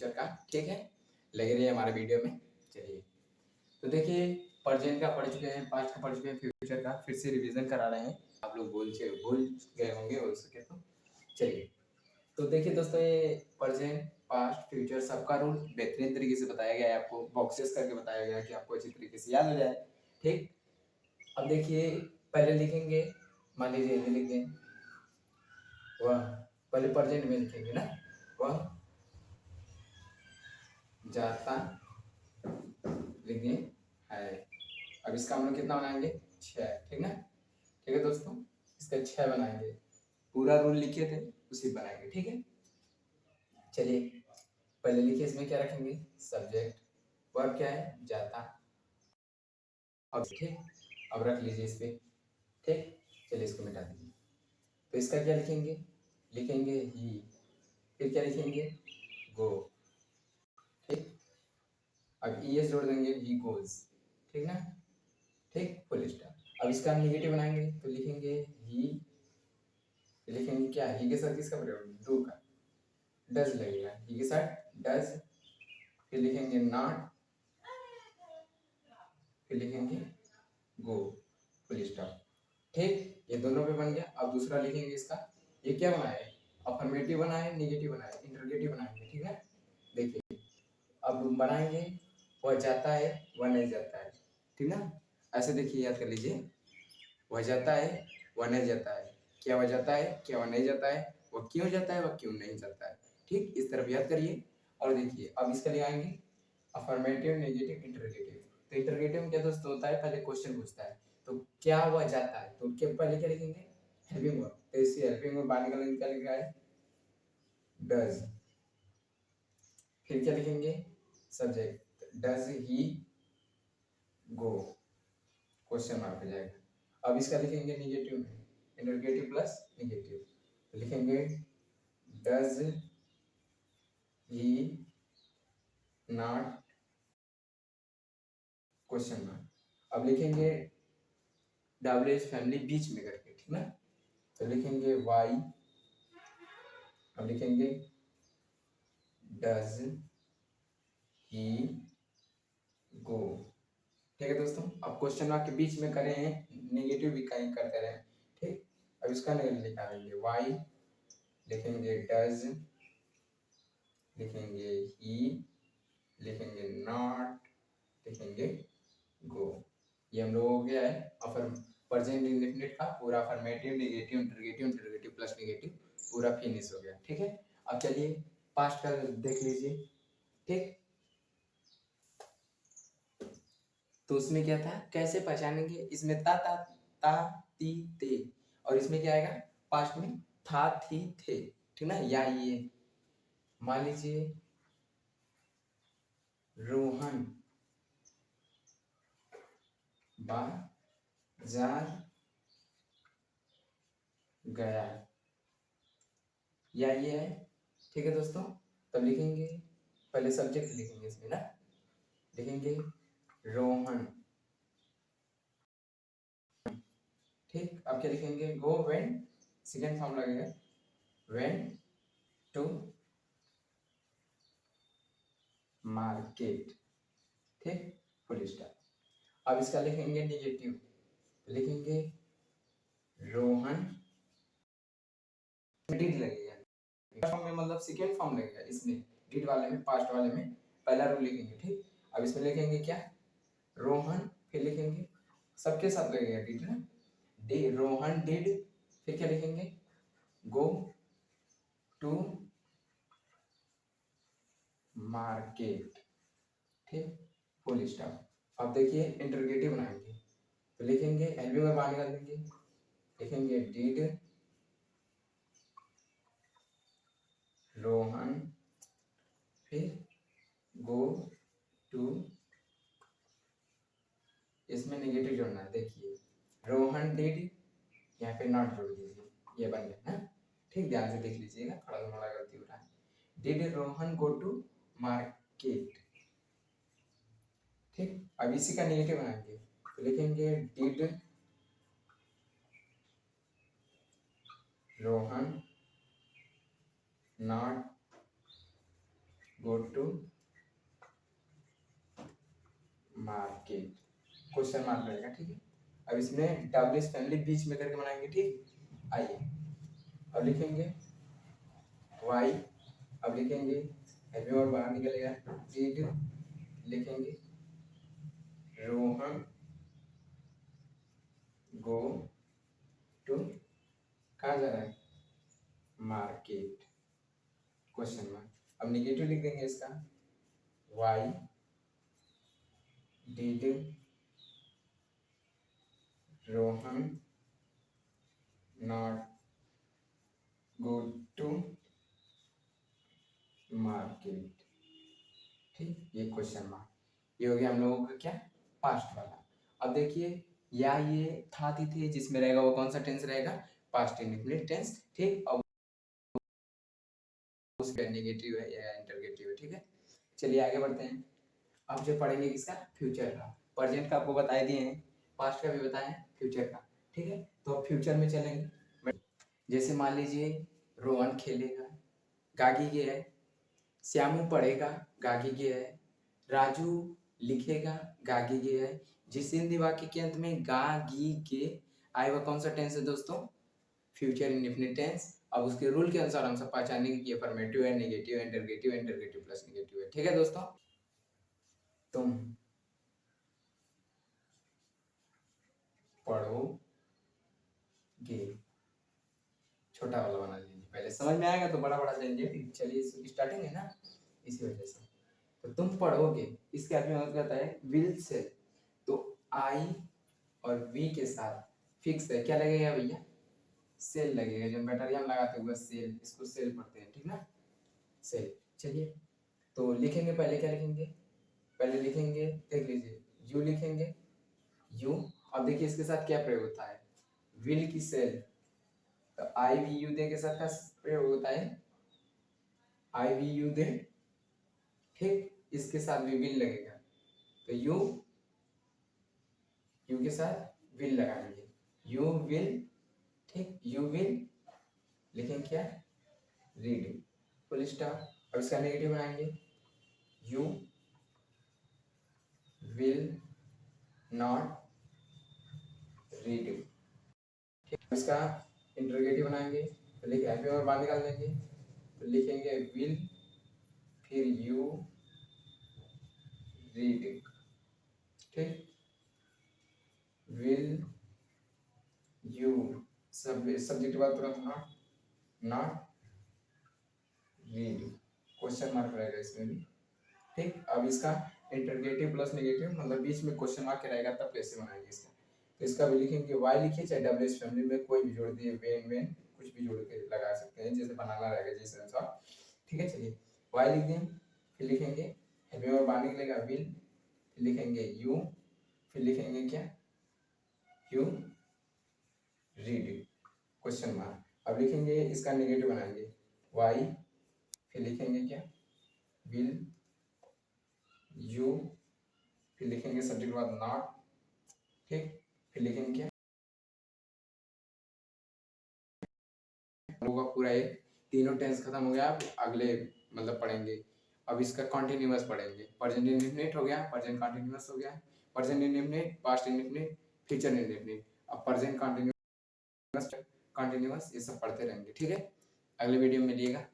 Future का, ठीक है। लगे रहिए हमारे वीडियो में। चलिए, तो देखिए प्रेजेंट का पढ़ चुके हैं, पास्ट का पढ़ चुके हैं, फ्यूचर का फिर से रिवीजन करा रहे हैं। आप लोग भूल गए होंगे हो सके तो। चलिए, तो देखिए दोस्तों, ये प्रेजेंट पास्ट फ्यूचर सबका रूल बेहतरीन तरीके से बताया गया है, आपको बॉक्सेस करके बताया गया है कि आपको अच्छी तरीके से याद हो जाए, ठीक। अब देखिए, पहले लिखेंगे, मान लीजिए ये लिख दें, वह पहले प्रेजेंट में लिखेंगे ना, वह जाता लिखिए है। अब इसका हम लोग कितना बनाएंगे, 6, ठीक ना। ठीक है दोस्तों, इसका 6 बनाएंगे, पूरा रूल लिखे थे उसी बनाएंगे, ठीक है। चलिए, पहले लिखिए, इसमें क्या रखेंगे, सब्जेक्ट, वर्ब क्या है, जाता। अब ठीक, अब रख लीजिए इस पे, ठीक। चलिए, इसको मिटा दीजिए। तो इसका क्या लिखेंगे, लिखेंगे ही, फिर क्या लिखेंगे, गो, ठीक। अब ईएस जोड़ देंगे, ही गोज, ठीक ना, ठीक, फुल स्टॉप। अब इसका हम नेगेटिव बनाएंगे तो लिखेंगे ही, लिखेंगे क्या, ही के साथ किसका प्रयोग, डू का, डज लगेगा, ही के साथ डज, फिर लिखेंगे नॉट, फिर लिखेंगे गो, फुल स्टॉप, ठीक। ये दोनों पे बन गया। अब दूसरा लिखेंगे इसका, ये क्या बनाए, अफर्मेटिव बनाए, नेगेटिव बनाए, इंटरोगेटिव बनाएंगे, ठीक है। देखिए, अब बनाएंगे, वह जाता है, वह नहीं जाता है, ठीक ना। ऐसे देखिए, याद कर लीजिए, वह जाता है, वह नहीं जाता है, क्या वह जाता है, क्या वह नहीं जाता है, वह क्यों जाता है, वह क्यों नहीं जाता है, ठीक। इस तरफ याद करिए। और देखिए, अब इसके लिए आएंगे, अफर्मेटिव, नेगेटिव, इंटरोगेटिव। तो इंटरोगेटिव में क्या दोस्तों होता है, पहले क्वेश्चन पूछता है, तो क्या वह जाता है, तो उसके पहले क्या लिखेंगे, हेल्पिंग वर्ब। तो इसी हेल्पिंग वर्ब बाहर निकालने क्या लिखा है, डज। फिर क्या लिखेंगे, subject, does he go, question mark हो जाएगा। अब इसका लिखेंगे निगेटिव में, इंटरोगेटिव प्लस निगेटिव, तो लिखेंगे does he not, question mark. अब लिखेंगे डब्ल्यू फैमिली बीच में करके, ठीक ना, तो लिखेंगे वाई। अब लिखेंगे डज ही गो, ठीक है दोस्तों। अब क्वेश्चन मार्क के बीच में करें हैं, नेगेटिव भी कहीं करते रहे, ठीक। अब इसका नेगेटिव निकालेंगे, वाई, लिखेंगे डज, लिखेंगे ही, लिखेंगे नॉट, लिखेंगे गो। ये हम लोग हो गया है अफर प्रेजेंट इंडेफिनिट का पूरा affirmative, negative, interrogative, interrogative plus negative, पूरा फिनिश हो गया, ठीक है। अब चलिए पास्ट का देख लीजिए, ठीक। तो उसमें क्या था, कैसे पहचानेंगे, इसमें ता ती ते, और इसमें क्या आएगा, पास्ट में था थी थे, ठीक ना। या ये मान लीजिए, रोहन बाजार गया, या ये है, ठीक है दोस्तों। तब लिखेंगे, पहले सब्जेक्ट लिखेंगे इसमें ना, लिखेंगे रोहन, ठीक। अब क्या लिखेंगे, गो वेन, सेकेंड फॉर्म लगेगा, वेन टू मार्केट, ठीक, फुल स्टॉप। अब इसका लिखेंगे निगेटिव, लिखेंगे रोहन, डिड लगेगा फॉर्म में, मतलब सेकेंड फॉर्म लगेगा इसमें, डिड वाले में, पास्ट वाले में पहला रूल लिखेंगे, ठीक। अब इसमें लिखेंगे क्या, रोहन, फिर लिखेंगे, सबके साथ लगेगा डिड ना, डी रोहन डिड, फिर क्या लिखेंगे, गो टू मार्केट, ठीक, फुल स्टॉप। अब देखिए इंटरोगेटिव बनाएंगे, तो लिखेंगे एलबी में बाहर निकाल देंगे, लिखेंगे डिड रोहन, फिर गो टू, इसमें नेगेटिव जोड़ना है, देखिए रोहन डिड, यहाँ पे नॉट जोड़ दीजिए, ये बन गया ना, ठीक। ध्यान से देख लीजिएगा, थोड़ा थोड़ा गलती हो रहा है। Did Rohan go to market, ठीक। अब इसी का नेगेटिव बनाएंगे, तो लिखेंगे did Rohan not go to market, question mark रहेगा, ठीक है। अब इसमें डब्ल्यूएस फैमिली बीच में करके बनाएंगे, ठीक। आइए अब लिखेंगे वाई, अब लिखेंगे हैवी और बाहर निकलेगा डिड, लिखेंगे रोहन गो टू, कहाँ जा रहा है, मार्केट, क्वेश्चन मार्क। अब निगेटिव लिख देंगे इसका, why did Rohan not go to market, ठीक। ये क्वेश्चन मार्क, ये हो गया हम लोगों का क्या, पास्ट वाला। अब देखिए या ये था थे जिसमें रहेगा वो कौन सा टेंस रहेगा, पास्ट इंडेफिनिट टेंस, ठीक। अब उसका नेगेटिव है या इंटरगेटिव है, ठीक है। चलिए आगे बढ़ते हैं। अब जो पढ़ेंगे किसका, फ्यूचर का। प्रेजेंट का आपको बताए दिए हैं, पास्ट का भी बताए हैं, फ्यूचर का, ठीक है। तो अब फ्यूचर में चलेंगे। जैसे मान लीजिए रोहन खेलेगा, गागी गया है, श्यामू पढ़ेगा, गागी गया है, राजू लिखेगा, गागी गया है। जिस हिंदी वाक्य के अंत में गा गी के आए वह कौन सा टेंस है दोस्तों, फ्यूचर इंडेफिनिट टेंस। अब उसके रूल के अनुसार हम सब पहचानेंगे कि अफर्मेटिव है, नेगेटिव है, इंटरगेटिव, इंटरगेटिव प्लस नेगेटिव है, ठीक है दोस्तों। तुम पढ़ोगे, छोटा वाला बना लीजिए, पहले समझ में आएगा तो बड़ा बड़ा लेंगे। चलिए स्टार्टिंग है ना, इसी वजह से। तो तुम पढ़ोगे, इसके आगे मतलब कहता है विल से, तो आई और वी के साथ फिक्स है, क्या लगेगा भैया, सेल लगेगा। जो बैटरी हम लगाते हुए सेल, इसको सेल पढ़ते हैं, ठीक ना, सेल। चलिए तो लिखेंगे, पहले क्या लिखेंगे, पहले लिखेंगे देख लीजिए यू लिखेंगे, यू। अब देखिए इसके साथ क्या प्रयोग होता है, विल की सेल, तो आई वी यू दे के साथ का प्रयोग होता है आई वी यू दे, ठीक। इसके साथ भी विल लगेगा, तो यू के साथ विल लगाएंगे, यू विल, ठीक। यू विल लिखेंगे क्या, रीड, फुल स्टॉप। अब इसका नेगेटिव बनाएंगे, यू विल नॉट रीड, ठीक। इसका इंटरोगेटिव बनाएंगे, तो लिखे हैप्पी और बाहर निकाल देंगे, तो लिखेंगे विल, फिर यू रीड, ठीक। विल यू, सब्जेक्ट बाद तुरंत नॉट रीड, क्वेश्चन मार्क रहेगा इसमें भी, ठीक। अब इसका इंटरगेटिव प्लस नेगेटिव मतलब बीच में क्वेश्चन मार्क रहेगा, तब कैसे बनाएंगे इसका। तो इसका भी लिखेंगे वाई लिखिए, चाहे डब्ल्यूएस फैमिली में कोई भी जोड़ दिए, वेन वेन कुछ भी जोड़ के लगा सकते हैं, जैसे बनाना रहेगा जैसे अनुसार, ठीक है। चलिए वाई लिख दें, फिर लिखेंगे हैप्पी और बाहर निकलेगा विल, फिर लिखेंगे यू, फिर लिखेंगे क्या, यू रीड, क्वेश्चन मार्क। अब लिखेंगे इसका नेगेटिव बनाएंगे, वाई, फिर लिखेंगे क्या, विल यू, फिर लिखेंगे सब्जेक्ट बाद नॉट, ठीक। फिर लिखेंगे क्या, होगा पूरा ये तीनों टेंस खत्म हो गया। अब अगले मतलब पढ़ेंगे, अब इसका कॉन्टिन्यूअस पढ़ेंगे। प्रेजेंट इंडेफिनिट हो गया, प्रेजेंट कॉन्टिन्यूअस हो गया, present indefinite, past indefinite, future indefinite. अब प्रेजेंट कॉन्टिन्यूअस, ये सब पढ़ते रहेंगे, ठीक है। अगले वीडियो में मिलिएगा।